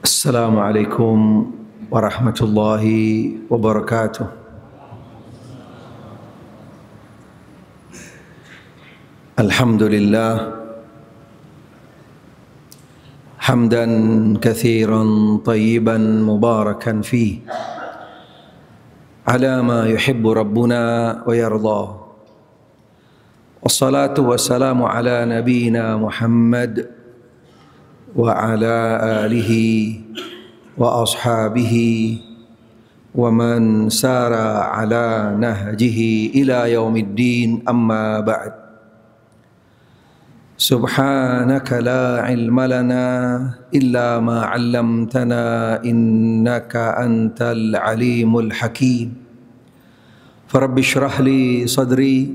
Assalamualaikum warahmatullahi wabarakatuh. Alhamdulillah hamdan katsiran tayyiban mubarakan fi ala ma yuhibbu rabbuna wa yarda. Wassalatu wassalamu ala nabiyyina Muhammad wa ala alihi wa ashabihi wa man sara ala nahjihi ila yaumiddin, amma ba'd. Subhanaka la ilma lana illa ma 'allamtana innaka antal alimul hakim. Farabbi shrah li sadri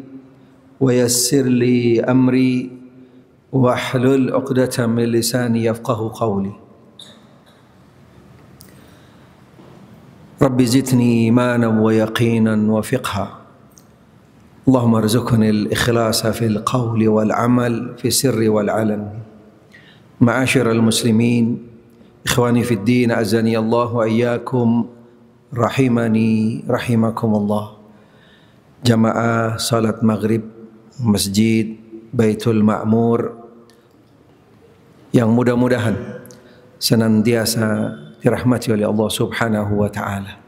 wa yassir li amri wahlul 'uqdatam min lisani yafqahu qawli. Rabbi zidni imanan wa yaqinan wa fiqha. Allahumma arzuqni al-ikhlasa fil qawli wal amal fi sirri wal alan. Ma'asyiral muslimin, ikhwani fid din, azani Allah wa iyyakum, rahimani rahimakumullah. Jamaah salat maghrib Masjid Baitul Ma'mur yang mudah-mudahan senantiasa dirahmati oleh Allah Subhanahu wa ta'ala.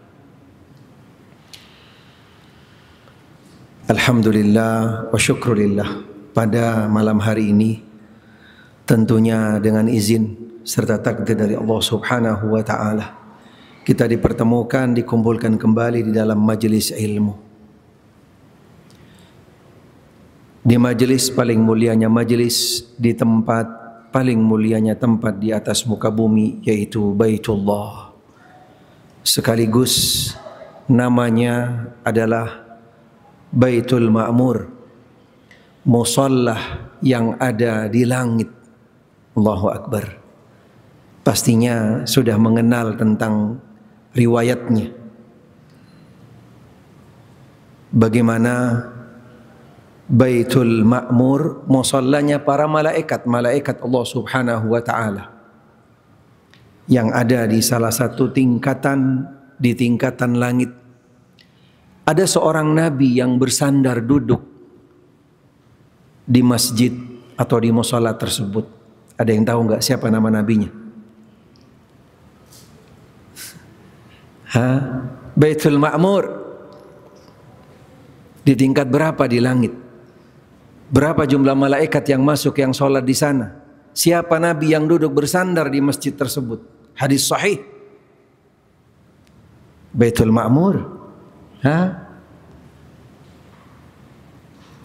Alhamdulillah wa syukrulillah, pada malam hari ini tentunya dengan izin serta takdir dari Allah Subhanahu wa ta'ala, kita dipertemukan, dikumpulkan kembali di dalam majelis ilmu, di majelis paling mulianya majelis, di tempat paling mulianya tempat di atas muka bumi, yaitu Baitullah. Sekaligus namanya adalah Baitul Ma'mur, musallah yang ada di langit. Allahu Akbar. Pastinya sudah mengenal tentang riwayatnya, bagaimana Baitul Ma'mur, musallanya para malaikat Allah Subhanahu wa ta'ala, yang ada di salah satu tingkatan di tingkatan langit. Ada seorang nabi yang bersandar duduk di masjid atau di musalla tersebut. Ada yang tahu enggak siapa nama nabinya? Baitul Ma'mur di tingkat berapa di langit? Berapa jumlah malaikat yang masuk, yang sholat di sana? Siapa nabi yang duduk bersandar di masjid tersebut? Hadis sahih. Baitul Ma'mur.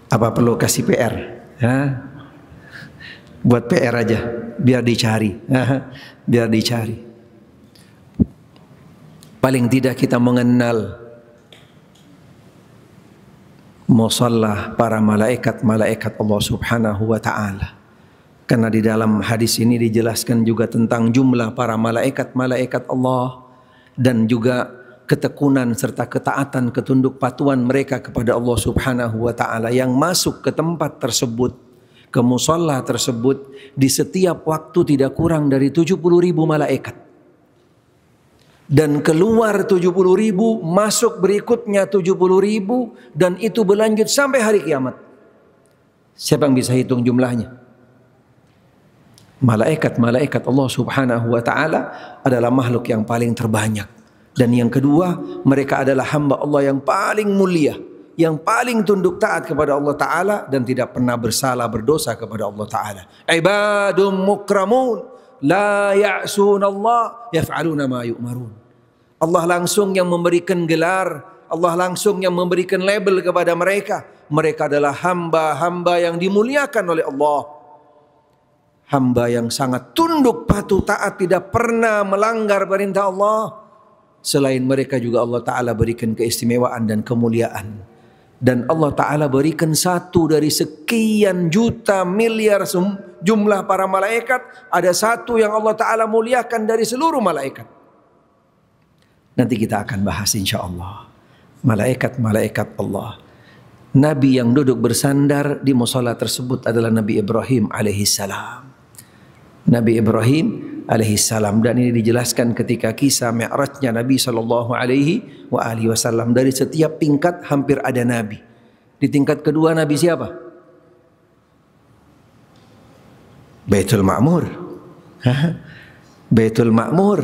Apa perlu kasih PR? Buat PR aja, biar dicari. Biar dicari. Paling tidak kita mengenal musalla para malaikat Allah Subhanahu wa ta'ala. Karena di dalam hadis ini dijelaskan juga tentang jumlah para malaikat Allah, dan juga ketekunan serta ketaatan, ketunduk patuhan mereka kepada Allah Subhanahu wa ta'ala, yang masuk ke tempat tersebut, ke musalla tersebut, di setiap waktu tidak kurang dari 70.000 malaikat. Dan keluar 70.000, masuk berikutnya 70.000, dan itu berlanjut sampai hari kiamat. Siapa yang bisa hitung jumlahnya? Malaikat Allah Subhanahu wa ta'ala adalah makhluk yang paling terbanyak. Dan yang kedua, mereka adalah hamba Allah yang paling mulia, yang paling tunduk taat kepada Allah Ta'ala, dan tidak pernah bersalah berdosa kepada Allah Ta'ala. Ibadum mukramun la ya'sunallah yaf'aluna ma yu'marun. Allah langsung yang memberikan gelar, Allah langsung yang memberikan label kepada mereka. Mereka adalah hamba-hamba yang dimuliakan oleh Allah, hamba yang sangat tunduk patuh taat, tidak pernah melanggar perintah Allah. Selain mereka juga Allah Ta'ala berikan keistimewaan dan kemuliaan. Dan Allah Ta'ala berikan satu dari sekian juta miliar jumlah para malaikat, ada satu yang Allah Ta'ala muliakan dari seluruh malaikat. Nanti kita akan bahas insya Allah. Malaikat Allah. Nabi yang duduk bersandar di musalla tersebut adalah Nabi Ibrahim alaihissalam. Nabi Ibrahim alaihi salam, dan ini dijelaskan ketika kisah Mi'rajnya Nabi sallallahu alaihi wasallam. Dari setiap tingkat hampir ada nabi. Di tingkat kedua nabi siapa? Baitul Ma'mur. Baitul Ma'mur.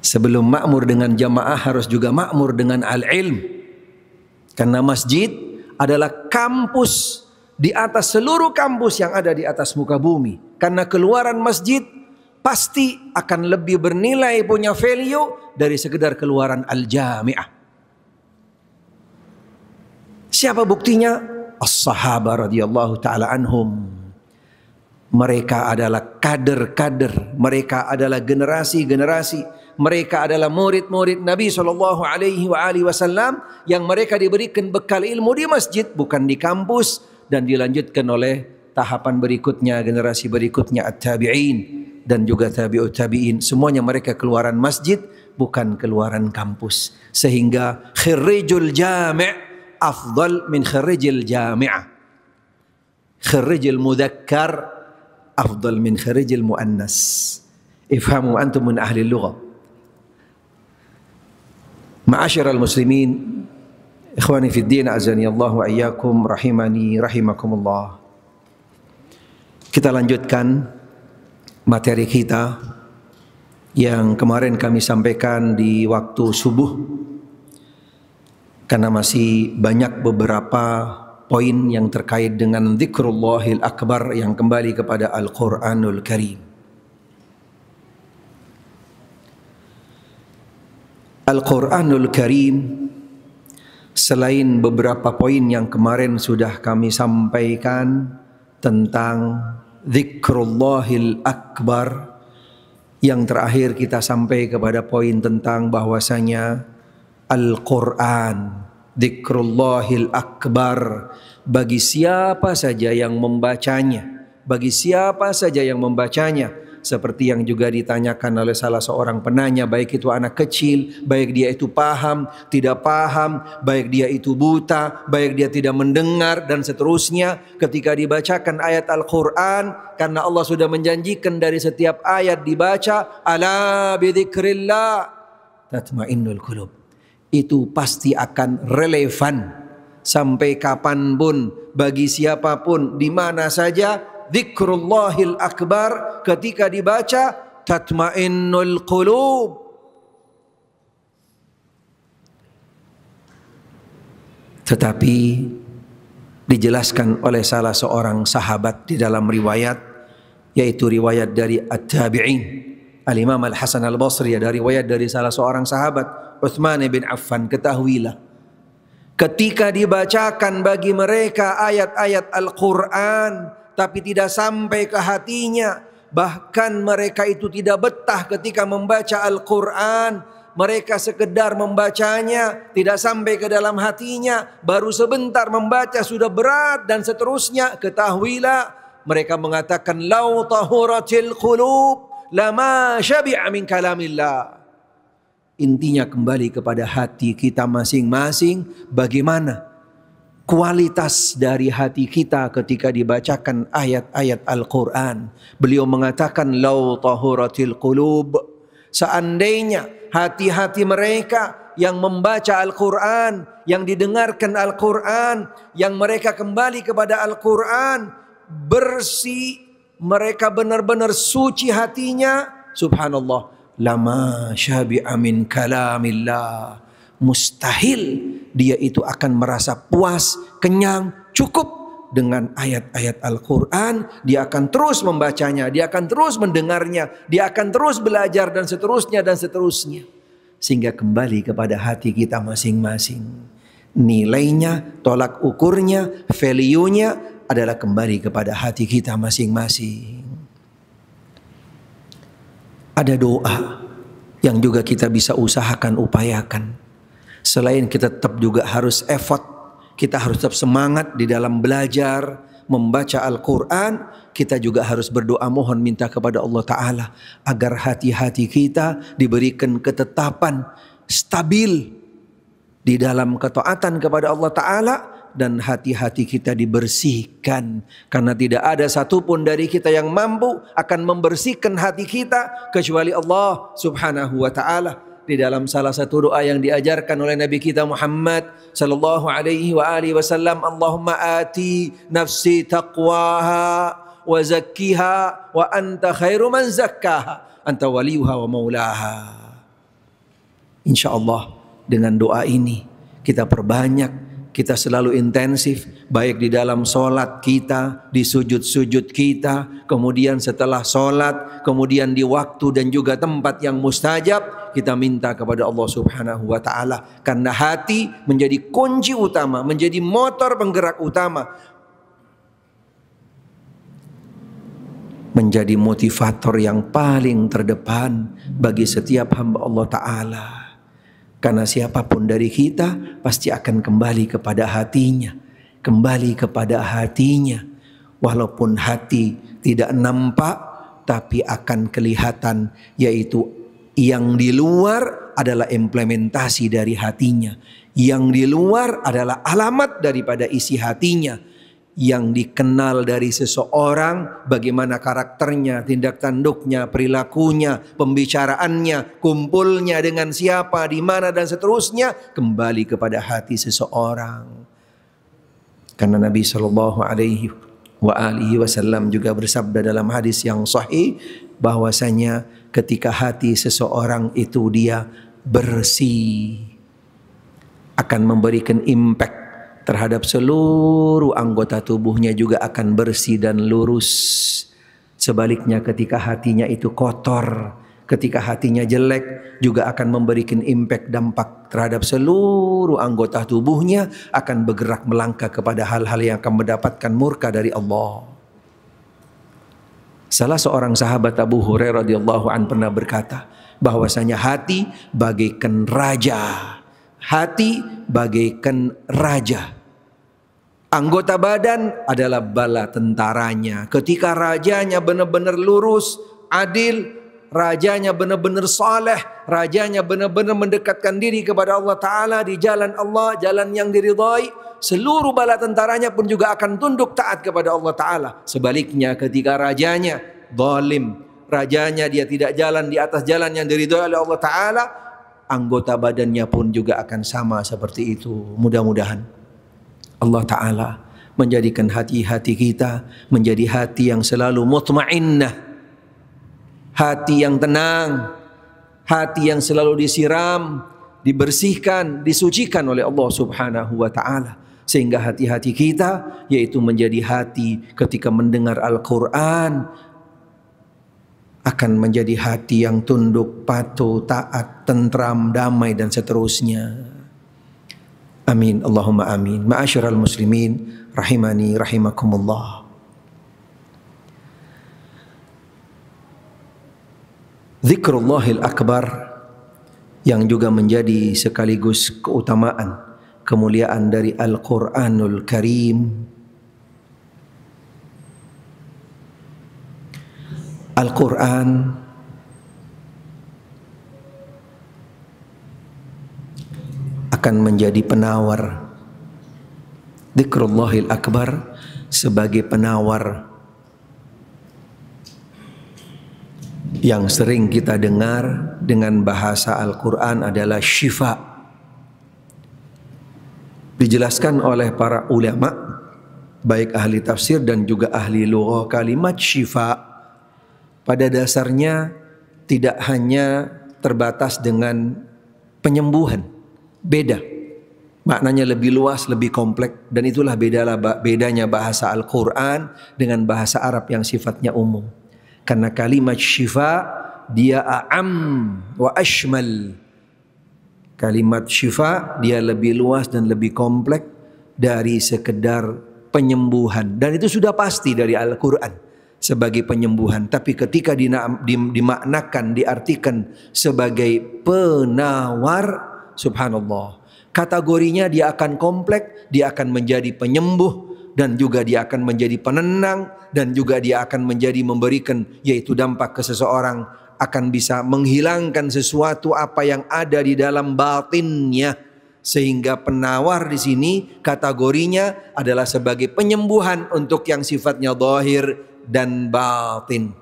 Sebelum makmur dengan jamaah harus juga makmur dengan al-ilm. Karena masjid adalah kampus di atas seluruh kampus yang ada di atas muka bumi. Karena keluaran masjid pasti akan lebih bernilai, punya value dari sekedar keluaran al-jami'ah. Siapa buktinya? As-sahabah radhiyallahu ta'ala anhum. Mereka adalah kader-kader, mereka adalah generasi-generasi, mereka adalah murid-murid Nabi sallallahu alaihi wasallam yang mereka diberikan bekal ilmu di masjid, bukan di kampus, dan dilanjutkan oleh tahapan berikutnya, generasi berikutnya at-tabi'in dan juga tabi'ut tabi'in. Semuanya mereka keluaran masjid, bukan keluaran kampus. Sehingga khirrijul jami' afdal min khirrijil jami'ah. Khirrijil mudzakkar afdal min khirrijil muannas. Ifhamu antum min ahli lughah. Ma'asyiral muslimin, ikhwani fid din, azani Allah wa iyyakum, rahimani rahimakumullah. Kita lanjutkan materi kita yang kemarin kami sampaikan di waktu subuh, karena masih banyak beberapa poin yang terkait dengan dzikrullahil akbar yang kembali kepada Al-Quranul Karim. Al-Quranul Karim, selain beberapa poin yang kemarin sudah kami sampaikan tentang dzikrullahil akbar, yang terakhir kita sampai kepada poin tentang bahwasanya Al-Quran dzikrullahil akbar bagi siapa saja yang membacanya, bagi siapa saja yang membacanya, seperti yang juga ditanyakan oleh salah seorang penanya, baik itu anak kecil, baik dia itu paham, tidak paham, baik dia itu buta, baik dia tidak mendengar, dan seterusnya. Ketika dibacakan ayat Al-Quran, karena Allah sudah menjanjikan dari setiap ayat dibaca, ala bidzikrillah tatmainnul qulub, itu pasti akan relevan sampai kapanpun, bagi siapapun, di mana saja. Dzikrullahil akbar ketika dibaca tatmainnul qulub. Tetapi dijelaskan oleh salah seorang sahabat di dalam riwayat, yaitu riwayat dari at-tabi'in, Al-Imam Al-Hasan Al-Basri, ada riwayat dari salah seorang sahabat, Utsman bin Affan, ketahuilah, ketika dibacakan bagi mereka ayat-ayat Al-Quran tapi tidak sampai ke hatinya, bahkan mereka itu tidak betah ketika membaca Al-Quran, mereka sekedar membacanya, tidak sampai ke dalam hatinya, baru sebentar membaca sudah berat dan seterusnya, ketahuilah mereka mengatakan lau tahuratil qulub lama syabi'a min kalamillah. Intinya kembali kepada hati kita masing-masing, bagaimana kualitas dari hati kita ketika dibacakan ayat-ayat Al-Quran. Beliau mengatakan lau tahuratil qulub, seandainya hati-hati mereka yang membaca Al-Quran, yang didengarkan Al-Quran, yang mereka kembali kepada Al-Quran, bersih, mereka benar-benar suci hatinya, subhanallah, lama syabi'a min kalamillah, mustahil dia itu akan merasa puas, kenyang, cukup dengan ayat-ayat Al-Quran. Dia akan terus membacanya, dia akan terus mendengarnya, dia akan terus belajar, dan seterusnya dan seterusnya. Sehingga kembali kepada hati kita masing-masing. Nilainya, tolak ukurnya, value-nya adalah kembali kepada hati kita masing-masing. Ada doa yang juga kita bisa usahakan, upayakan. Selain kita tetap juga harus effort, kita harus tetap semangat di dalam belajar, membaca Al-Quran, kita juga harus berdoa, mohon minta kepada Allah Ta'ala agar hati-hati kita diberikan ketetapan stabil di dalam ketaatan kepada Allah Ta'ala, dan hati-hati kita dibersihkan. Karena tidak ada satupun dari kita yang mampu akan membersihkan hati kita kecuali Allah subhanahu wa ta'ala. Di dalam salah satu doa yang diajarkan oleh Nabi kita Muhammad sallallahu alaihi wa alihi wasallam, Allahumma ati nafsi taqwaha wa zakkiha wa anta khairu man zakkaha anta waliyuha wa maulaha. Insyaallah dengan doa ini kita perbanyak, kita selalu intensif, baik di dalam sholat kita, di sujud-sujud kita, kemudian setelah sholat, kemudian di waktu dan juga tempat yang mustajab, kita minta kepada Allah subhanahu wa ta'ala. Karena hati menjadi kunci utama, menjadi motor penggerak utama, menjadi motivator yang paling terdepan bagi setiap hamba Allah ta'ala. Karena siapapun dari kita pasti akan kembali kepada hatinya. Kembali kepada hatinya. Walaupun hati tidak nampak, tapi akan kelihatan, yaitu yang di luar adalah implementasi dari hatinya. Yang di luar adalah alamat daripada isi hatinya. Yang dikenal dari seseorang, bagaimana karakternya, tindak tanduknya, perilakunya, pembicaraannya, kumpulnya dengan siapa, di mana dan seterusnya, kembali kepada hati seseorang. Karena Nabi Shallallahu Alaihi Wasallam juga bersabda dalam hadis yang sahih bahwasanya ketika hati seseorang itu dia bersih, akan memberikan impact terhadap seluruh anggota tubuhnya, juga akan bersih dan lurus. Sebaliknya ketika hatinya itu kotor, ketika hatinya jelek, juga akan memberikan impact, dampak terhadap seluruh anggota tubuhnya, akan bergerak melangkah kepada hal-hal yang akan mendapatkan murka dari Allah. Salah seorang sahabat Abu Hurairah radhiyallahu an pernah berkata bahwasanya hati bagaikan raja. Hati bagaikan raja. Anggota badan adalah bala tentaranya. Ketika rajanya benar-benar lurus, adil, rajanya benar-benar saleh, rajanya benar-benar mendekatkan diri kepada Allah Ta'ala di jalan Allah, jalan yang diridhai, seluruh bala tentaranya pun juga akan tunduk taat kepada Allah Ta'ala. Sebaliknya ketika rajanya zalim, rajanya dia tidak jalan di atas jalan yang diridhai oleh Allah Ta'ala, anggota badannya pun juga akan sama seperti itu. Mudah-mudahan Allah Ta'ala menjadikan hati-hati kita menjadi hati yang selalu mutmainnah, hati yang tenang, hati yang selalu disiram, dibersihkan, disucikan oleh Allah Subhanahu wa Ta'ala. Sehingga hati-hati kita yaitu menjadi hati ketika mendengar Al-Quran akan menjadi hati yang tunduk, patuh, taat, tentram, damai dan seterusnya. Amin, Allahumma amin. Ma'asyiral muslimin rahimani rahimakumullah. Zikrullahil akbar yang juga menjadi sekaligus keutamaan, kemuliaan dari Al-Quranul Karim. Al-Quran akan menjadi penawar. Dzikrullahil akbar sebagai penawar yang sering kita dengar dengan bahasa Al-Quran adalah syifa. Dijelaskan oleh para ulama, baik ahli tafsir dan juga ahli lughah, kalimat syifa pada dasarnya tidak hanya terbatas dengan penyembuhan. Beda. Maknanya lebih luas, lebih kompleks. Dan itulah bedanya bahasa Al-Quran dengan bahasa Arab yang sifatnya umum. Karena kalimat syifa dia a'am wa ashmal. Kalimat syifa dia lebih luas dan lebih kompleks dari sekedar penyembuhan. Dan itu sudah pasti dari Al-Quran sebagai penyembuhan. Tapi ketika dimaknakan, diartikan sebagai penawar, subhanallah, kategorinya dia akan kompleks, dia akan menjadi penyembuh, dan juga dia akan menjadi penenang, dan juga dia akan menjadi memberikan yaitu dampak ke seseorang, akan bisa menghilangkan sesuatu apa yang ada di dalam batinnya, Sehingga penawar di sini kategorinya adalah sebagai penyembuhan untuk yang sifatnya zahir dan batin.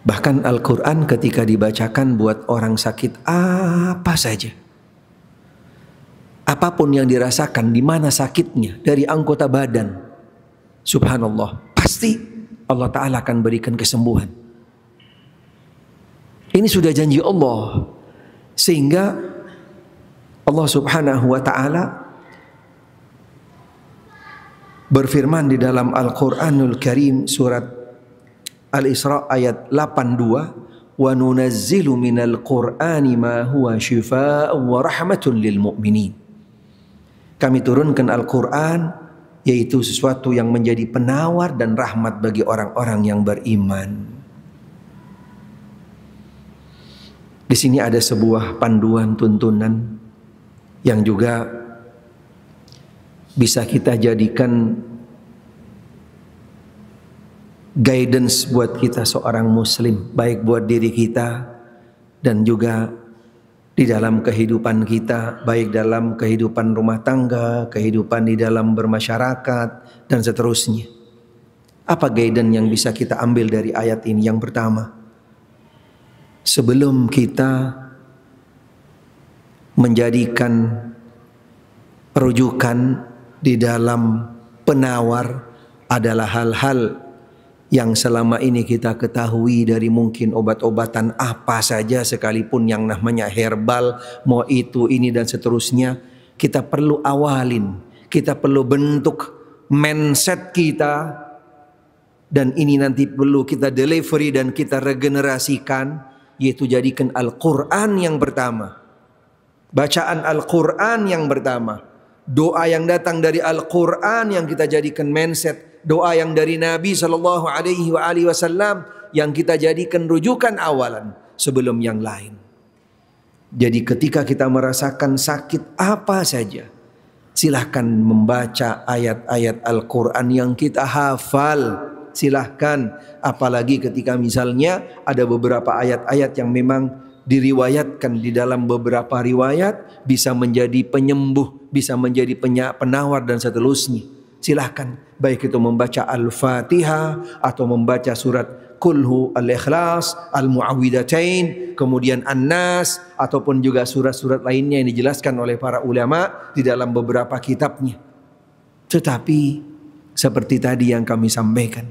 Bahkan Al-Quran ketika dibacakan buat orang sakit apa saja, apapun yang dirasakan, di mana sakitnya, dari anggota badan, subhanallah, pasti Allah Ta'ala akan berikan kesembuhan. Ini sudah janji Allah. Sehingga Allah Subhanahu wa Ta'ala berfirman di dalam Al-Quranul Karim surat Al-Isra ayat 82, wa nunazzilu minal Qur'ani ma huwa shifaa'un wa rahmatun lil mu'minin. Kami turunkan Al-Quran, yaitu sesuatu yang menjadi penawar dan rahmat bagi orang-orang yang beriman. Di sini ada sebuah panduan tuntunan yang juga bisa kita jadikan guidance buat kita seorang muslim, baik buat diri kita dan juga di dalam kehidupan kita, baik dalam kehidupan rumah tangga, kehidupan di dalam bermasyarakat dan seterusnya. Apa guidance yang bisa kita ambil dari ayat ini? Yang pertama, sebelum kita menjadikan rujukan di dalam penawar adalah hal-hal yang selama ini kita ketahui dari mungkin obat-obatan apa saja sekalipun yang namanya herbal, mau itu, ini dan seterusnya, kita perlu awalin, kita perlu bentuk mindset kita, dan ini nanti perlu kita delivery dan kita regenerasikan, yaitu jadikan Al-Quran yang pertama, bacaan Al-Quran yang pertama, doa yang datang dari Al-Quran yang kita jadikan mindset, doa yang dari Nabi SAW yang kita jadikan rujukan awalan sebelum yang lain. Jadi ketika kita merasakan sakit apa saja, silahkan membaca ayat-ayat Al-Quran yang kita hafal. Silahkan, apalagi ketika misalnya ada beberapa ayat-ayat yang memang diriwayatkan di dalam beberapa riwayat bisa menjadi penyembuh, bisa menjadi penawar dan seterusnya. Silahkan, baik itu membaca Al-Fatihah atau membaca surat Kulhu, Al-Ikhlas, Al-Mu'awwidatain, kemudian An-Nas, ataupun juga surat-surat lainnya yang dijelaskan oleh para ulama di dalam beberapa kitabnya. Tetapi seperti tadi yang kami sampaikan,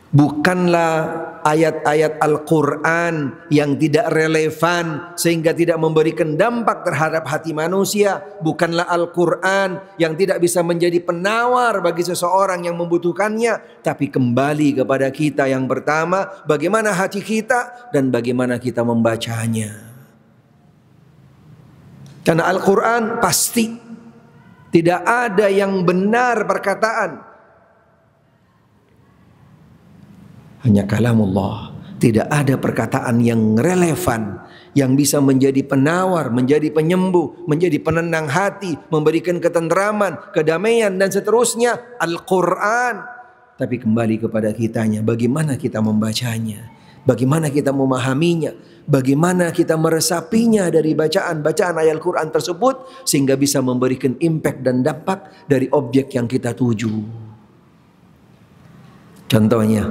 bukanlah ayat-ayat Al-Quran yang tidak relevan sehingga tidak memberikan dampak terhadap hati manusia. Bukanlah Al-Quran yang tidak bisa menjadi penawar bagi seseorang yang membutuhkannya. Tapi kembali kepada kita yang pertama, bagaimana hati kita dan bagaimana kita membacanya. Karena Al-Quran pasti tidak ada yang benar perkataan, hanya kalamullah. Tidak ada perkataan yang relevan, yang bisa menjadi penawar, menjadi penyembuh, menjadi penenang hati, memberikan ketentraman, kedamaian dan seterusnya. Al-Quran. Tapi kembali kepada kitanya, bagaimana kita membacanya, bagaimana kita memahaminya, bagaimana kita meresapinya dari bacaan-bacaan ayat Al-Quran tersebut sehingga bisa memberikan impact dan dampak dari objek yang kita tuju. Contohnya,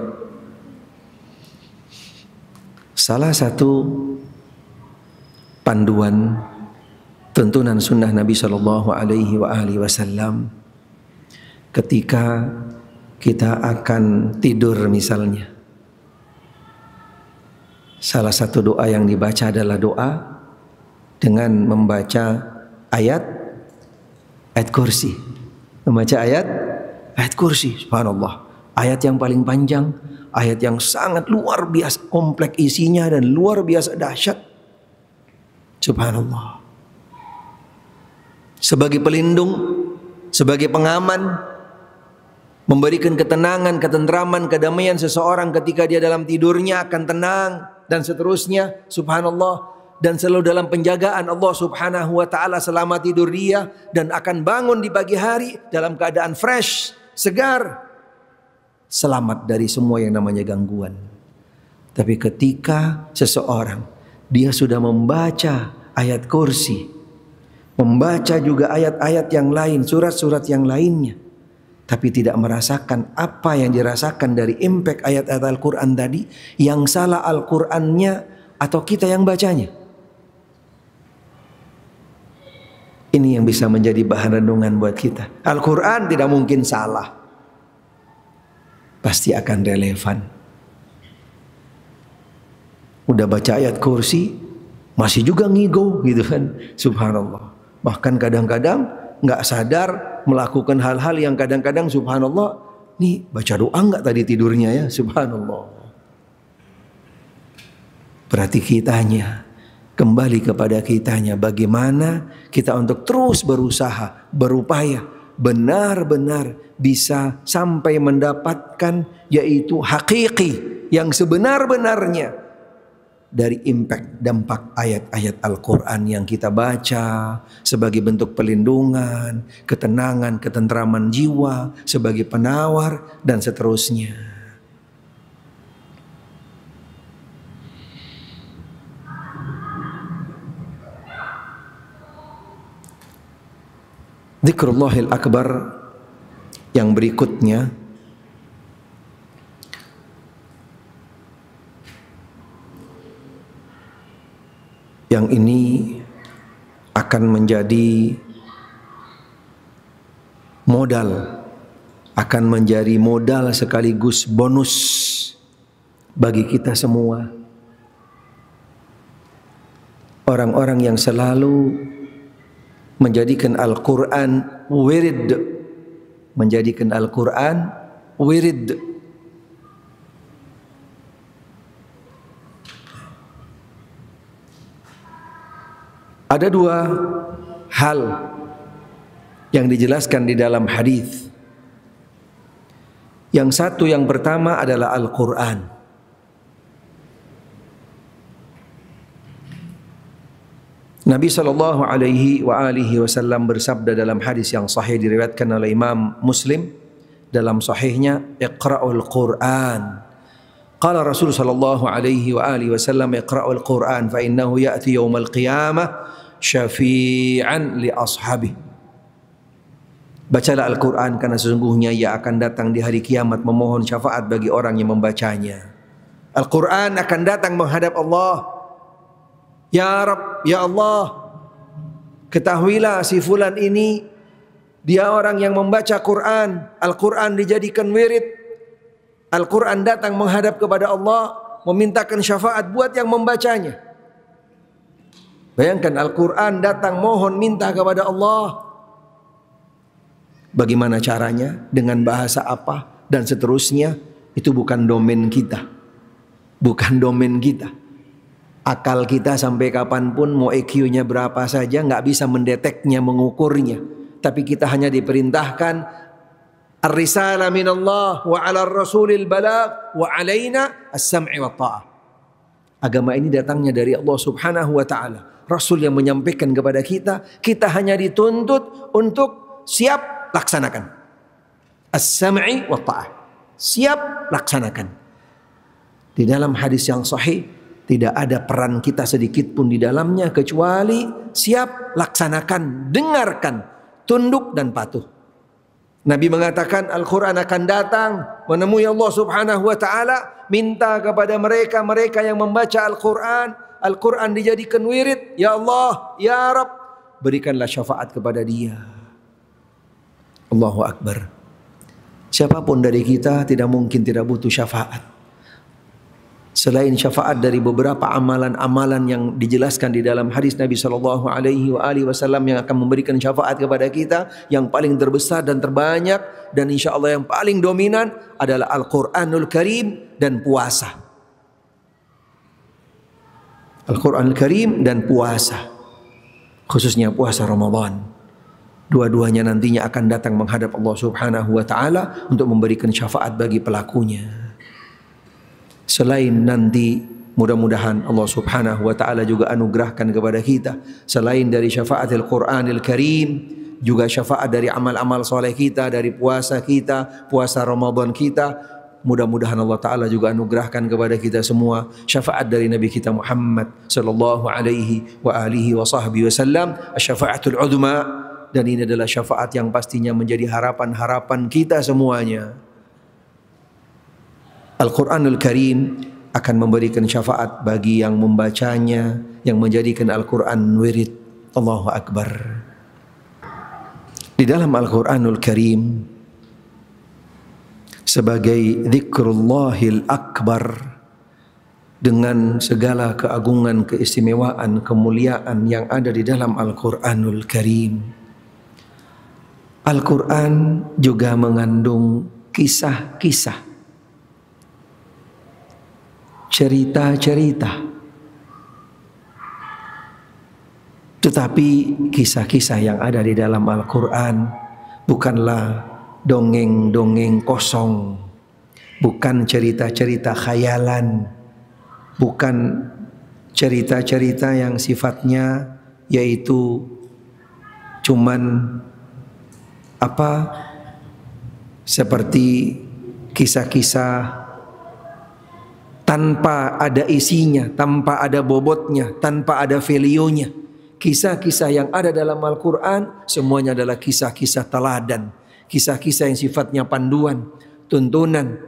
salah satu panduan tuntunan sunnah Nabi Shallallahu Alaihi Wasallam ketika kita akan tidur misalnya, salah satu doa yang dibaca adalah doa dengan membaca ayat kursi, membaca ayat kursi. Subhanallah, ayat yang paling panjang, ayat yang sangat luar biasa kompleks isinya dan luar biasa dahsyat. Subhanallah. Sebagai pelindung, sebagai pengaman, memberikan ketenangan, ketentraman, kedamaian seseorang ketika dia dalam tidurnya akan tenang dan seterusnya. Subhanallah. Dan selalu dalam penjagaan Allah Subhanahu wa ta'ala selama tidur dia, dan akan bangun di pagi hari dalam keadaan fresh, segar, selamat dari semua yang namanya gangguan. Tapi ketika seseorang dia sudah membaca ayat kursi, membaca juga ayat-ayat yang lain, surat-surat yang lainnya, tapi tidak merasakan apa yang dirasakan dari impact ayat-ayat Al-Quran tadi, yang salah Al-Qurannya atau kita yang bacanya? Ini yang bisa menjadi bahan renungan buat kita. Al-Quran tidak mungkin salah, pasti akan relevan. Udah baca ayat kursi masih juga ngigo gitu kan, subhanallah. Bahkan kadang-kadang nggak sadar melakukan hal-hal yang kadang-kadang subhanallah, nih baca doa nggak tadi tidurnya ya, subhanallah. Berarti kitanya, kembali kepada kitanya, bagaimana kita untuk terus berusaha, berupaya benar-benar bisa sampai mendapatkan yaitu hakiki yang sebenar-benarnya dari impact dampak ayat-ayat Al-Quran yang kita baca sebagai bentuk pelindungan, ketenangan, ketentraman jiwa, sebagai penawar dan seterusnya. Dzikrullahil akbar yang berikutnya, yang ini akan menjadi modal, akan menjadi modal sekaligus bonus bagi kita semua. Orang-orang yang selalu menjadikan Al-Quran wirid, menjadikan Al-Quran wirid. Ada dua hal yang dijelaskan di dalam hadis. Yang satu, yang pertama adalah Al-Quran. Nabi SAW bersabda dalam hadis yang sahih diriwayatkan oleh Imam Muslim dalam sahihnya, Iqra'ul Quran. Qala Rasul sallallahu alaihi wa alihi wasallam, Iqra'ul Quran fa innahu ya'ti yaumal qiyamah syafi'an li ashabihi. Bacalah Al-Quran karena sesungguhnya ia akan datang di hari kiamat memohon syafaat bagi orang yang membacanya. Al-Quran akan datang menghadap Allah. Ya Rabb, ya Allah, ketahuilah si fulan ini dia orang yang membaca Quran. Al-Quran dijadikan wirid. Al-Quran datang menghadap kepada Allah, memintakan syafaat buat yang membacanya. Bayangkan Al-Quran datang mohon minta kepada Allah. Bagaimana caranya? Dengan bahasa apa? Dan seterusnya. Itu bukan domain kita. Bukan domain kita. Akal kita sampai kapanpun mau EQ-nya berapa saja nggak bisa mendeteknya, mengukurnya. Tapi kita hanya diperintahkan ar-risalah minallah wa 'ala ar-rasulil balagh wa 'alaina as-sam'i wa ta'ah. Agama ini datangnya dari Allah Subhanahu wa taala. Rasul yang menyampaikan kepada kita, kita hanya dituntut untuk siap laksanakan. As-sam'i wa ta'ah. Siap laksanakan. Di dalam hadis yang sahih tidak ada peran kita sedikit pun di dalamnya kecuali siap laksanakan, dengarkan, tunduk dan patuh. Nabi mengatakan Al-Quran akan datang menemui Allah Subhanahu wa ta'ala, minta kepada mereka yang membaca Al-Quran, Al-Quran dijadikan wirid. Ya Allah, ya Rabb, berikanlah syafaat kepada dia. Allahu Akbar. Siapapun dari kita tidak mungkin tidak butuh syafaat. Selain syafaat dari beberapa amalan-amalan yang dijelaskan di dalam hadis Nabi SAW yang akan memberikan syafaat kepada kita, yang paling terbesar dan terbanyak dan insya Allah yang paling dominan adalah Al-Quranul Karim dan puasa. Al-Quranul Karim dan puasa, khususnya puasa Ramadan. Dua-duanya nantinya akan datang menghadap Allah Subhanahu wa ta'ala untuk memberikan syafaat bagi pelakunya. Selain nanti mudah-mudahan Allah Subhanahu wa ta'ala juga anugerahkan kepada kita, selain dari syafaat Al-Quranil Karim, juga syafaat dari amal-amal soleh kita, dari puasa kita, puasa Ramadan kita. Mudah-mudahan Allah Ta'ala juga anugerahkan kepada kita semua syafaat dari Nabi kita Muhammad sallallahu alaihi wa alihi wa sahbihi wasallam, syafaatul uzma, dan ini adalah syafaat yang pastinya menjadi harapan-harapan kita semuanya. Al-Quranul Karim akan memberikan syafaat bagi yang membacanya, yang menjadikan Al-Quran wirid. Allahu Akbar. Di dalam Al-Quranul Karim sebagai dzikrullahil akbar, dengan segala keagungan, keistimewaan, kemuliaan yang ada di dalam Al-Quranul Karim. Al-Quran juga mengandung kisah-kisah, cerita-cerita, tetapi kisah-kisah yang ada di dalam Al-Quran bukanlah dongeng-dongeng kosong, bukan cerita-cerita khayalan, bukan cerita-cerita yang sifatnya yaitu cuman seperti kisah-kisah tanpa ada isinya, tanpa ada bobotnya, tanpa ada value-nya. Kisah-kisah yang ada dalam Al-Quran semuanya adalah kisah-kisah teladan, kisah-kisah yang sifatnya panduan, tuntunan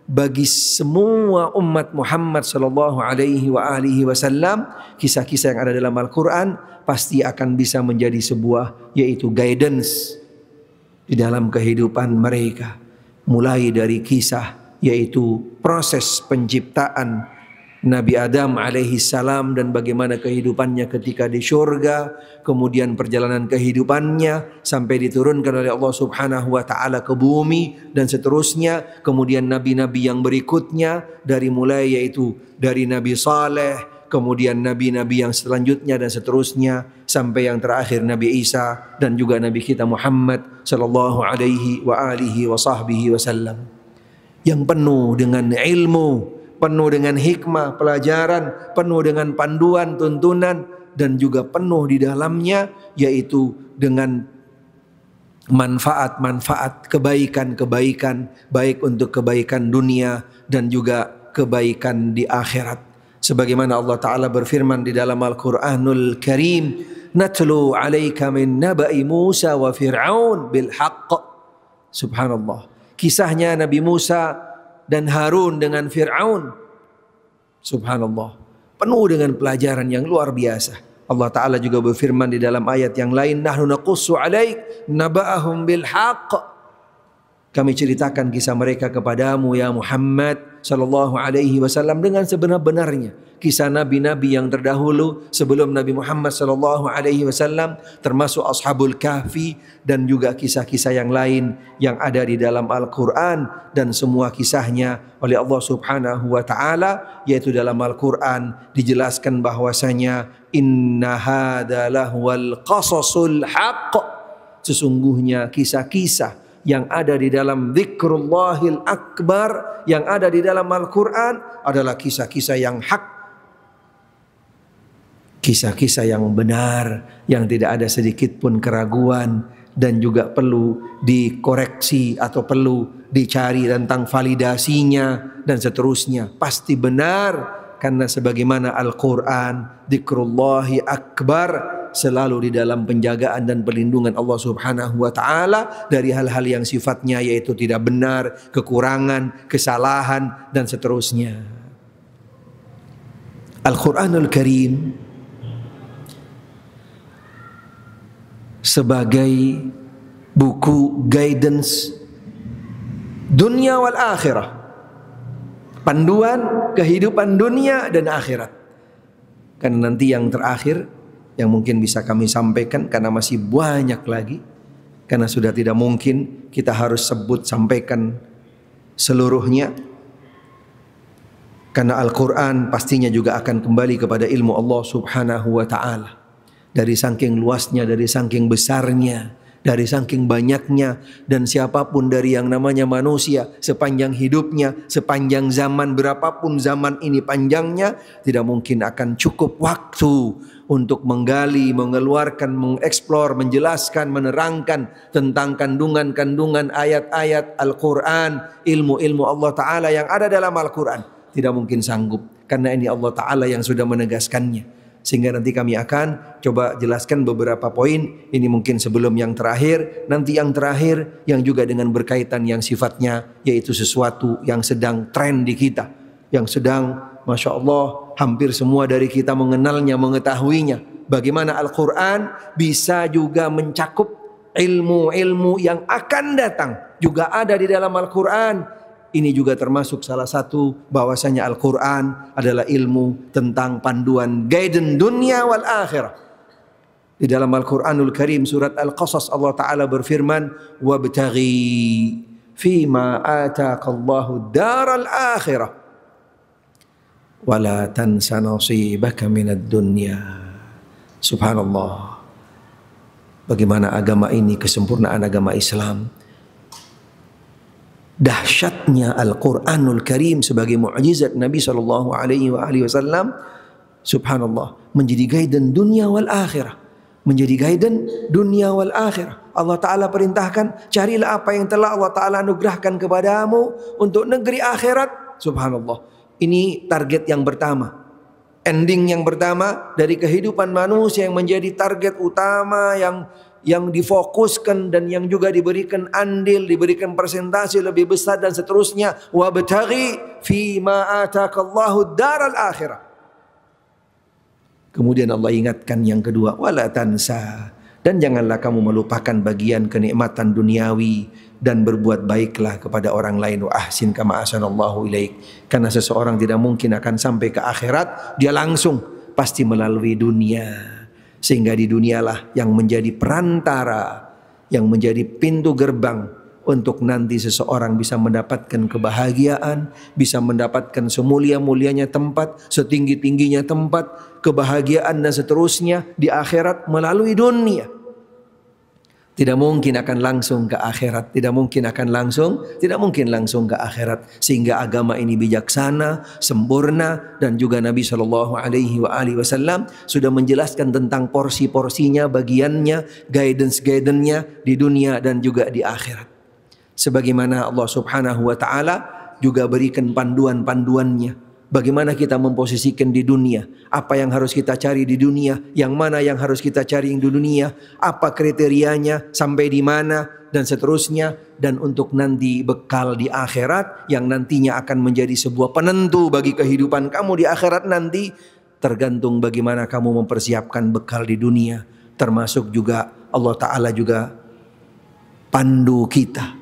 bagi semua umat Muhammad sallallahu alaihi wa alihi wasallam. Kisah-kisah yang ada dalam Al-Quran pasti akan bisa menjadi sebuah yaitu guidance di dalam kehidupan mereka. Mulai dari kisah yaitu proses penciptaan Nabi Adam alaihi salam dan bagaimana kehidupannya ketika di syurga, kemudian perjalanan kehidupannya sampai diturunkan oleh Allah Subhanahu wa taala ke bumi dan seterusnya, kemudian nabi-nabi yang berikutnya dari mulai yaitu dari Nabi Saleh, kemudian nabi-nabi yang selanjutnya dan seterusnya sampai yang terakhir Nabi Isa dan juga Nabi kita Muhammad sallallahu alaihi wa alihi wa sahbihi wasallam, yang penuh dengan ilmu, penuh dengan hikmah, pelajaran, penuh dengan panduan, tuntunan, dan juga penuh di dalamnya yaitu dengan manfaat-manfaat, kebaikan-kebaikan, baik untuk kebaikan dunia dan juga kebaikan di akhirat. Sebagaimana Allah Ta'ala berfirman di dalam Al-Quranul Karim, "Natlu alaika min naba'i Musa wa Fir'aun bil haqq." Subhanallah. Kisahnya Nabi Musa dan Harun dengan Fir'aun, subhanallah, penuh dengan pelajaran yang luar biasa. Allah Ta'ala juga berfirman di dalam ayat yang lain, "Nahnu naqussu 'alaik naba'ahum bil haqq." Kami ceritakan kisah mereka kepadamu ya Muhammad sallallahu alaihi wasallam dengan sebenar-benarnya. Kisah nabi-nabi yang terdahulu sebelum Nabi Muhammad sallallahu alaihi wasallam, termasuk Ashabul Kahfi dan juga kisah-kisah yang lain yang ada di dalam Al-Qur'an, dan semua kisahnya oleh Allah Subhanahu wa taala, yaitu dalam Al-Qur'an dijelaskan bahwasanya inna hadza lahwal qasasul haqq. Sesungguhnya kisah-kisah yang ada di dalam Dzikrullahil Akbar, yang ada di dalam Al-Quran adalah kisah-kisah yang hak, kisah-kisah yang benar, yang tidak ada sedikit pun keraguan dan juga perlu dikoreksi atau perlu dicari tentang validasinya dan seterusnya. Pasti benar karena sebagaimana Al-Quran, Dzikrullahi Akbar, selalu di dalam penjagaan dan perlindungan Allah Subhanahu wa taala dari hal-hal yang sifatnya yaitu tidak benar, kekurangan, kesalahan dan seterusnya. Al-Qur'anul Karim sebagai buku guidance dunia wal akhirah, panduan kehidupan dunia dan akhirat. Karena nanti yang terakhir yang mungkin bisa kami sampaikan, karena masih banyak lagi, karena sudah tidak mungkin kita harus sampaikan seluruhnya, karena Al-Quran pastinya juga akan kembali kepada ilmu Allah Subhanahu wa ta'ala. Dari saking luasnya, dari saking besarnya, dari saking banyaknya, dan siapapun dari yang namanya manusia sepanjang hidupnya, sepanjang zaman, berapapun zaman ini panjangnya, tidak mungkin akan cukup waktu untuk menggali, mengeluarkan, mengeksplor, menjelaskan, menerangkan tentang kandungan-kandungan ayat-ayat Al-Quran, ilmu-ilmu Allah Ta'ala yang ada dalam Al-Quran. Tidak mungkin sanggup, karena ini Allah Ta'ala yang sudah menegaskannya. Sehingga nanti kami akan coba jelaskan beberapa poin. Ini mungkin sebelum yang terakhir. Nanti yang terakhir yang juga dengan berkaitan yang sifatnya yaitu sesuatu yang sedang tren di kita, yang sedang Masya Allah hampir semua dari kita mengenalnya, mengetahuinya. Bagaimana Al-Quran bisa juga mencakup ilmu-ilmu yang akan datang, juga ada di dalam Al-Quran. Ini juga termasuk salah satu bahwasanya Al-Quran adalah ilmu tentang panduan guidance dunia wal akhirah. Di dalam Al-Quranul Karim surat Al-Qasas Allah Ta'ala berfirman, wabtaghi fima ataqallahu daral akhirah wala tansa nasibaka minad dunya. Subhanallah. Bagaimana agama ini, kesempurnaan agama Islam. Dahsyatnya Al-Quranul Karim sebagai mukjizat Nabi SAW, subhanallah, menjadi guidance dunia wal akhirah, menjadi guidance dunia wal akhirah. Allah Ta'ala perintahkan, carilah apa yang telah Allah Ta'ala anugerahkan kepadamu untuk negeri akhirat. Subhanallah, ini target yang pertama, ending yang pertama dari kehidupan manusia yang menjadi target utama, yang difokuskan dan yang juga diberikan andil, diberikan persentase lebih besar dan seterusnya. Wabtaghi fima ataqallahu daral akhirah. Kemudian Allah ingatkan yang kedua, wala tansa, dan janganlah kamu melupakan bagian kenikmatan duniawi dan berbuat baiklah kepada orang lain. Wa ahsin kama ahsanallahu ilaik. Karena seseorang tidak mungkin akan sampai ke akhirat, dia langsung pasti melalui dunia. Sehingga di dunialah yang menjadi perantara, yang menjadi pintu gerbang untuk nanti seseorang bisa mendapatkan kebahagiaan, bisa mendapatkan semulia-mulianya tempat, setinggi-tingginya tempat, kebahagiaan dan seterusnya di akhirat melalui dunia. Tidak mungkin akan langsung ke akhirat, tidak mungkin langsung ke akhirat. Sehingga agama ini bijaksana, sempurna, dan juga Nabi SAW sudah menjelaskan tentang porsi-porsinya, bagiannya, guidance-nya di dunia dan juga di akhirat. Sebagaimana Allah Subhanahu wa Ta'ala juga berikan panduan-panduannya. Bagaimana kita memposisikan di dunia, apa yang harus kita cari di dunia, yang mana yang harus kita cari di dunia, apa kriterianya, sampai di mana, dan seterusnya. Dan untuk nanti bekal di akhirat yang nantinya akan menjadi sebuah penentu bagi kehidupan kamu di akhirat nanti, tergantung bagaimana kamu mempersiapkan bekal di dunia. Termasuk juga Allah Ta'ala juga pandu kita,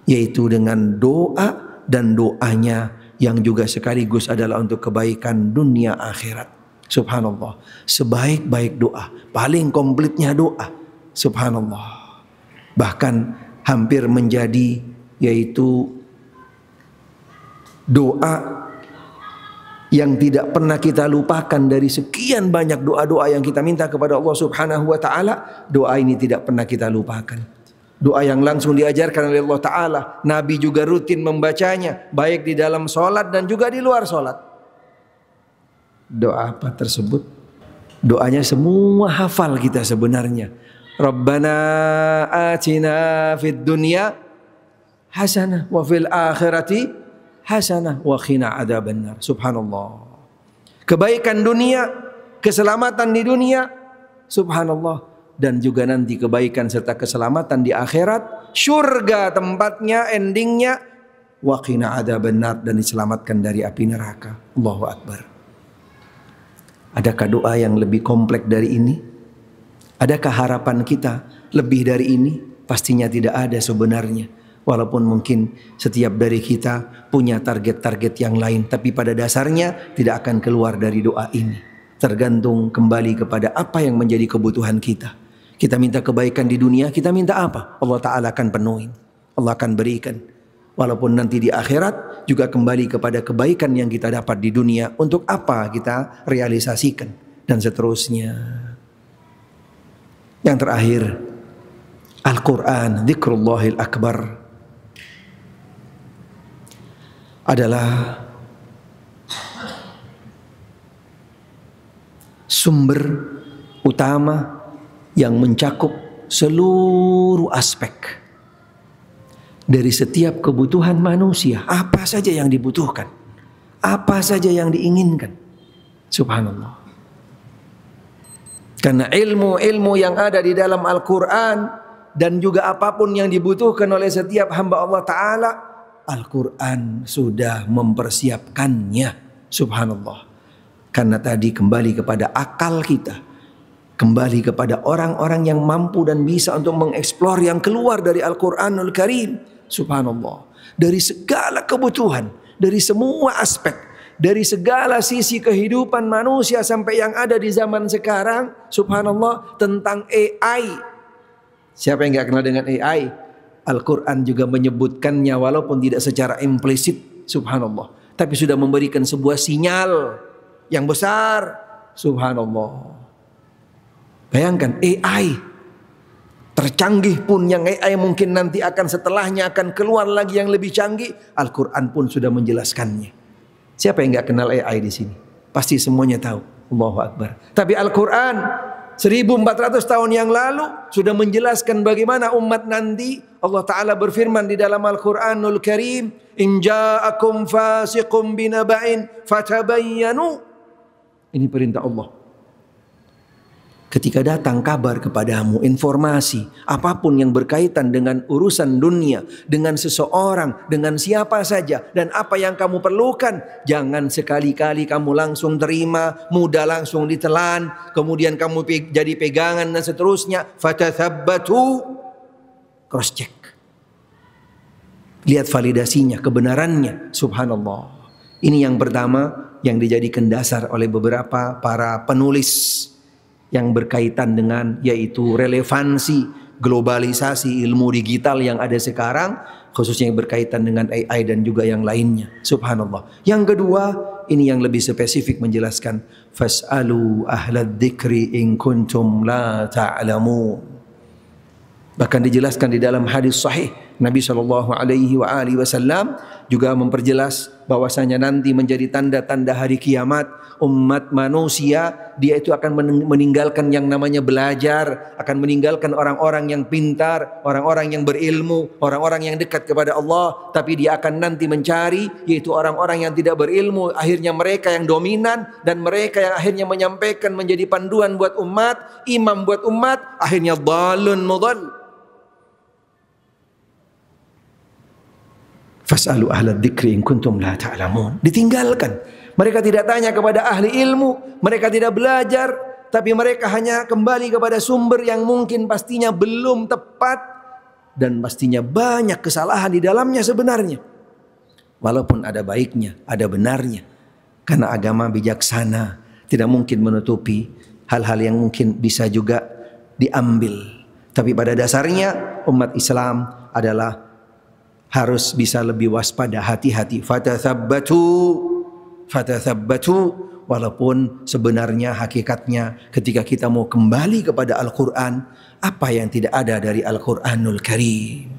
yaitu dengan doa, dan doanya yang juga sekaligus adalah untuk kebaikan dunia akhirat. Subhanallah, sebaik-baik doa, paling komplitnya doa. Subhanallah, bahkan hampir menjadi yaitu doa yang tidak pernah kita lupakan. Dari sekian banyak doa-doa yang kita minta kepada Allah Subhanahu wa Ta'ala, doa ini tidak pernah kita lupakan. Doa yang langsung diajarkan oleh Allah Ta'ala, Nabi juga rutin membacanya, baik di dalam sholat dan juga di luar sholat. Doa apa tersebut? Doanya semua hafal kita sebenarnya. Rabbana atina fid dunya hasanah wa fil akhirati hasanah wa qina adzabannar. Subhanallah. Kebaikan dunia, keselamatan di dunia, subhanallah. Dan juga nanti kebaikan serta keselamatan di akhirat, surga tempatnya, endingnya, wa qina adzabannar, dan diselamatkan dari api neraka. Allahu Akbar. Adakah doa yang lebih kompleks dari ini? Adakah harapan kita lebih dari ini? Pastinya tidak ada sebenarnya. Walaupun mungkin setiap dari kita punya target-target yang lain, tapi pada dasarnya tidak akan keluar dari doa ini. Tergantung kembali kepada apa yang menjadi kebutuhan kita. Kita minta kebaikan di dunia, kita minta apa? Allah Ta'ala akan penuhin, Allah akan berikan. Walaupun nanti di akhirat juga kembali kepada kebaikan yang kita dapat di dunia, untuk apa kita realisasikan, dan seterusnya. Yang terakhir, Al-Quran, dzikrullahil akbar, adalah sumber utama yang mencakup seluruh aspek dari setiap kebutuhan manusia. Apa saja yang dibutuhkan, apa saja yang diinginkan. Subhanallah. Karena ilmu-ilmu yang ada di dalam Al-Quran dan juga apapun yang dibutuhkan oleh setiap hamba Allah Ta'ala, Al-Quran sudah mempersiapkannya. Subhanallah. Karena tadi kembali kepada akal kita, kembali kepada orang-orang yang mampu dan bisa untuk mengeksplor yang keluar dari Al-Quranul Karim. Subhanallah. Dari segala kebutuhan, dari semua aspek, dari segala sisi kehidupan manusia sampai yang ada di zaman sekarang. Subhanallah. Tentang AI. Siapa yang gak kenal dengan AI? Al-Quran juga menyebutkannya walaupun tidak secara implisit. Subhanallah. Tapi sudah memberikan sebuah sinyal yang besar. Subhanallah. Bayangkan AI tercanggih pun, yang AI mungkin nanti akan setelahnya akan keluar lagi yang lebih canggih, Al-Quran pun sudah menjelaskannya. Siapa yang gak kenal AI di sini? Pasti semuanya tahu. Allahu Akbar. Tapi Al-Quran 1400 tahun yang lalu sudah menjelaskan bagaimana umat nanti. Allah Ta'ala berfirman di dalam Al-Quranul Karim, in ja'akum fasiqum binaba'in fatabayyanu. Ini perintah Allah. Ketika datang kabar kepadamu, informasi, apapun yang berkaitan dengan urusan dunia, dengan seseorang, dengan siapa saja, dan apa yang kamu perlukan, jangan sekali-kali kamu langsung terima, mudah langsung ditelan, kemudian kamu jadi pegangan dan seterusnya. Fatathabbatu, cross check. Lihat validasinya, kebenarannya. Subhanallah. Ini yang pertama yang dijadikan dasar oleh beberapa para penulis yang berkaitan dengan yaitu relevansi globalisasi ilmu digital yang ada sekarang, khususnya yang berkaitan dengan AI dan juga yang lainnya. Subhanallah. Yang kedua, ini yang lebih spesifik menjelaskan, fas'alu ahlad dzikri in kuntum la ta'lamun. Bahkan dijelaskan di dalam hadis sahih, Nabi SAW juga memperjelas bahwasanya nanti menjadi tanda-tanda hari kiamat, umat manusia dia itu akan meninggalkan yang namanya belajar, akan meninggalkan orang-orang yang pintar, orang-orang yang berilmu, orang-orang yang dekat kepada Allah, tapi dia akan nanti mencari yaitu orang-orang yang tidak berilmu. Akhirnya mereka yang dominan dan mereka yang akhirnya menyampaikan, menjadi panduan buat umat, imam buat umat, akhirnya dhalun mudhall. Fas'alu ahla dzikri in kuntum la ta'lamun. Ditinggalkan. Mereka tidak tanya kepada ahli ilmu, mereka tidak belajar, tapi mereka hanya kembali kepada sumber yang mungkin pastinya belum tepat dan pastinya banyak kesalahan di dalamnya sebenarnya. Walaupun ada baiknya, ada benarnya. Karena agama bijaksana, tidak mungkin menutupi hal-hal yang mungkin bisa juga diambil. Tapi pada dasarnya umat Islam adalah harus bisa lebih waspada, hati-hati. Fatathabbatu, walaupun sebenarnya hakikatnya ketika kita mau kembali kepada Al-Quran, apa yang tidak ada dari Al-Quranul Karim.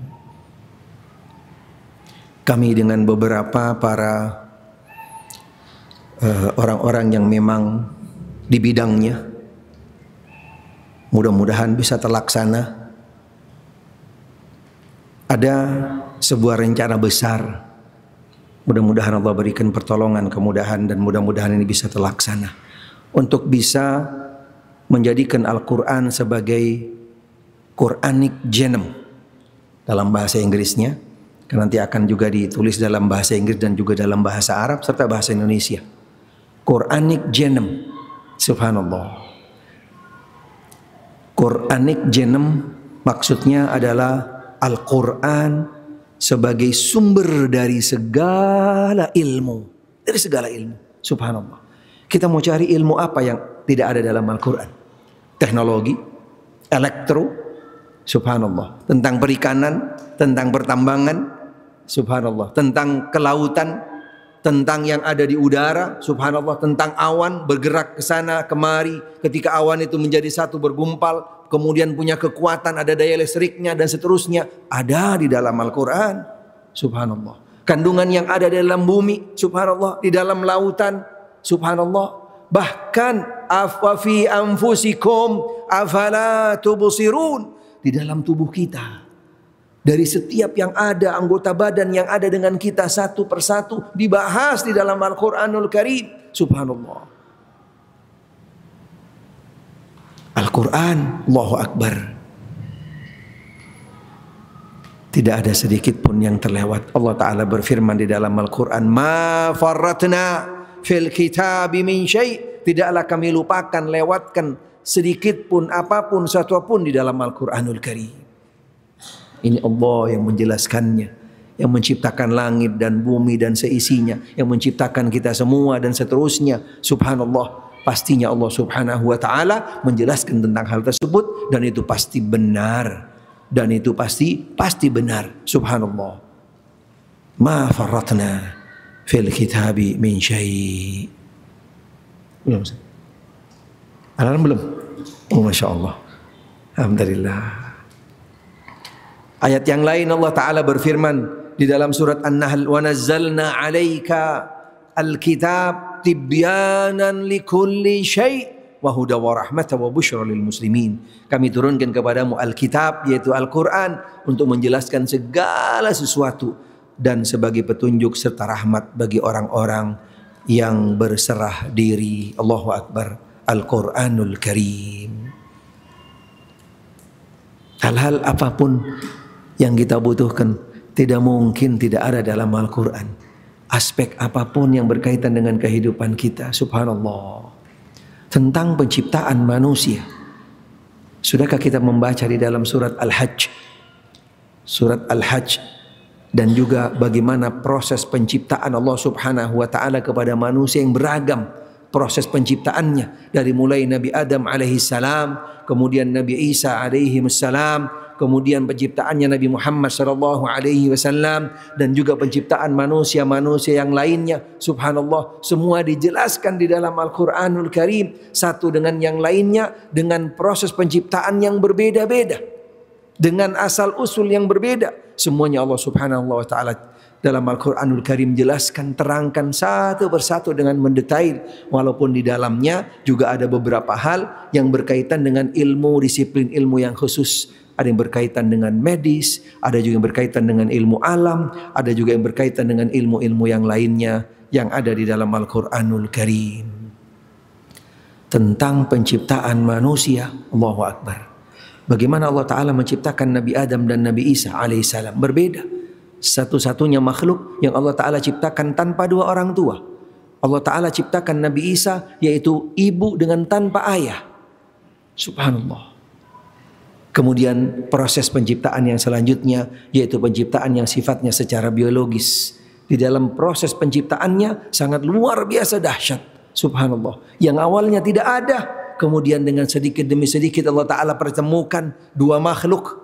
Kami dengan beberapa para orang-orang yang memang di bidangnya, mudah-mudahan bisa terlaksana. Ada sebuah rencana besar. Mudah-mudahan Allah berikan pertolongan, kemudahan, dan mudah-mudahan ini bisa terlaksana untuk bisa menjadikan Al-Quran sebagai Quranic Genome dalam bahasa Inggrisnya. Nanti akan juga ditulis dalam bahasa Inggris dan juga dalam bahasa Arab serta bahasa Indonesia. Quranic Genome. Subhanallah. Quranic Genome maksudnya adalah Al-Quran sebagai sumber dari segala ilmu. Dari segala ilmu. Subhanallah. Kita mau cari ilmu apa yang tidak ada dalam Al-Quran? Teknologi, elektro, subhanallah. Tentang perikanan, tentang pertambangan, subhanallah. Tentang kelautan, tentang yang ada di udara, subhanallah. Tentang awan bergerak ke sana kemari. Ketika awan itu menjadi satu bergumpal, kemudian punya kekuatan, ada daya listriknya dan seterusnya, ada di dalam Al-Quran. Subhanallah. Kandungan yang ada di dalam bumi, subhanallah, di dalam lautan, subhanallah. Bahkan afafi anfusikum afala tubsirun, di dalam tubuh kita. Dari setiap yang ada, anggota badan yang ada dengan kita satu persatu dibahas di dalam Al-Quranul Karim. Subhanallah. Al-Quran, Allahu Akbar. Tidak ada sedikit pun yang terlewat. Allah Ta'ala berfirman di dalam Al-Quran, ma farratna fil kitabi min syai'. Tidaklah kami lupakan, lewatkan sedikit pun, apapun, satu pun di dalam Al-Quranul Karim. Ini Allah yang menjelaskannya, yang menciptakan langit dan bumi dan seisinya, yang menciptakan kita semua dan seterusnya. Subhanallah, pastinya Allah Subhanahu wa Ta'ala menjelaskan tentang hal tersebut, dan itu pasti benar, dan itu pasti benar. Subhanallah. Ma farratna fil kitabi min syai'. Belum? Alarm belum? Oh, Masya Allah. Alhamdulillah. Ayat yang lain Allah Ta'ala berfirman di dalam surat An-Nahl, wa nazzalna 'alaika al-kitab tibyanan likulli syai' wa huda wa rahmatan wa busyra lil muslimin. Kami turunkan kepadamu Alkitab, yaitu Al-Quran, untuk menjelaskan segala sesuatu dan sebagai petunjuk serta rahmat bagi orang-orang yang berserah diri. Allahu Akbar. Al-Quranul Karim. Hal-hal apapun yang kita butuhkan tidak mungkin tidak ada dalam Al-Quran. Aspek apapun yang berkaitan dengan kehidupan kita, subhanallah. Tentang penciptaan manusia, sudahkah kita membaca di dalam surat Al-Hajj? Surat Al-Hajj, dan juga bagaimana proses penciptaan Allah Subhanahu wa Ta'ala kepada manusia yang beragam. Proses penciptaannya dari mulai Nabi Adam alaihi salam, kemudian Nabi Isa alaihi salam, kemudian penciptaannya Nabi Muhammad sallallahu alaihi wasallam, dan juga penciptaan manusia-manusia yang lainnya. Subhanallah, semua dijelaskan di dalam Al-Quranul Karim, satu dengan yang lainnya, dengan proses penciptaan yang berbeda-beda, dengan asal usul yang berbeda. Semuanya Allah Subhanahu wa Ta'ala dalam Al-Quranul Karim jelaskan, terangkan satu persatu dengan mendetail. Walaupun di dalamnya juga ada beberapa hal yang berkaitan dengan ilmu, disiplin ilmu yang khusus. Ada yang berkaitan dengan medis, ada juga yang berkaitan dengan ilmu alam, ada juga yang berkaitan dengan ilmu-ilmu yang lainnya yang ada di dalam Al-Quranul Karim. Tentang penciptaan manusia, Allahu Akbar. Bagaimana Allah Ta'ala menciptakan Nabi Adam dan Nabi Isa alaihissalam. Berbeda. Satu-satunya makhluk yang Allah Ta'ala ciptakan tanpa dua orang tua. Allah Ta'ala ciptakan Nabi Isa, yaitu ibu dengan tanpa ayah. Subhanallah. Kemudian proses penciptaan yang selanjutnya, yaitu penciptaan yang sifatnya secara biologis. Di dalam proses penciptaannya sangat luar biasa dahsyat. Subhanallah. Yang awalnya tidak ada, kemudian dengan sedikit demi sedikit Allah Ta'ala pertemukan dua makhluk.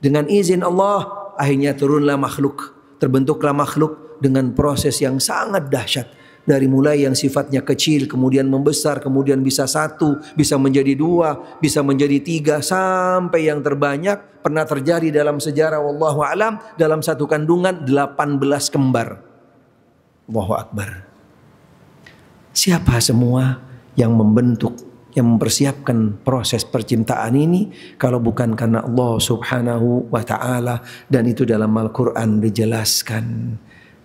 Dengan izin Allah, akhirnya turunlah makhluk, terbentuklah makhluk dengan proses yang sangat dahsyat. Dari mulai yang sifatnya kecil, kemudian membesar, kemudian bisa satu, bisa menjadi dua, bisa menjadi tiga, sampai yang terbanyak pernah terjadi dalam sejarah, wallahu alam, dalam satu kandungan 18 kembar. Allahu Akbar. Siapa semua yang membentuk, yang mempersiapkan proses penciptaan ini, kalau bukan karena Allah Subhanahu wa Ta'ala, dan itu dalam Al-Quran dijelaskan.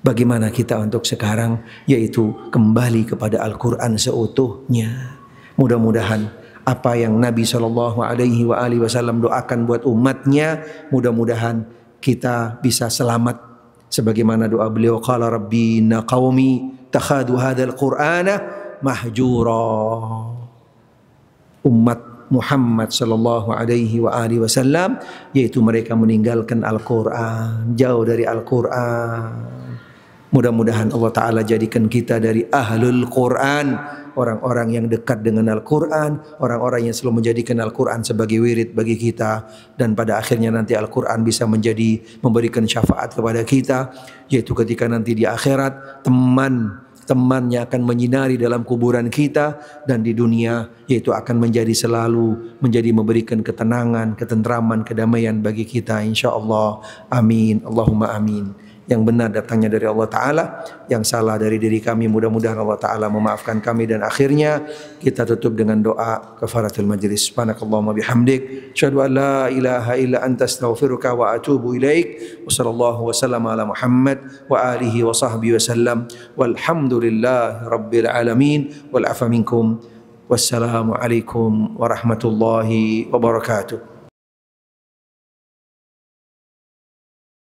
Bagaimana kita untuk sekarang, yaitu kembali kepada Al-Quran seutuhnya. Mudah-mudahan apa yang Nabi SAW doakan buat umatnya, mudah-mudahan kita bisa selamat. Sebagaimana doa beliau, qala rabbina qaumi takhadu hadzal qur'ana mahjura. Umat Muhammad sallallahu alaihi wasallam, yaitu mereka meninggalkan Al-Quran, jauh dari Al-Quran. Mudah-mudahan Allah Ta'ala jadikan kita dari ahlul Quran, orang-orang yang dekat dengan Al-Quran, orang-orang yang selalu menjadikan Al-Quran sebagai wirid bagi kita, dan pada akhirnya nanti Al-Quran bisa memberikan syafaat kepada kita, yaitu ketika nanti di akhirat teman temannya akan menyinari dalam kuburan kita dan di dunia, yaitu akan menjadi selalu memberikan ketenangan, ketentraman, kedamaian bagi kita insyaallah. Amin. Allahumma amin. Yang benar datangnya dari Allah Ta'ala, yang salah dari diri kami, mudah-mudahan Allah Ta'ala memaafkan kami. Dan akhirnya kita tutup dengan doa kafaratul majlis. Subhanakallahumma bihamdik, asyhadu an la ilaha illa anta, astaghfiruka wa atubu ilaik. Wa sallallahu wa sallam ala Muhammad wa alihi wa sahbihi wa sallam, walhamdulillahi rabbil alamin, wal afa minkum. Wassalamu alaikum warahmatullahi wabarakatuh.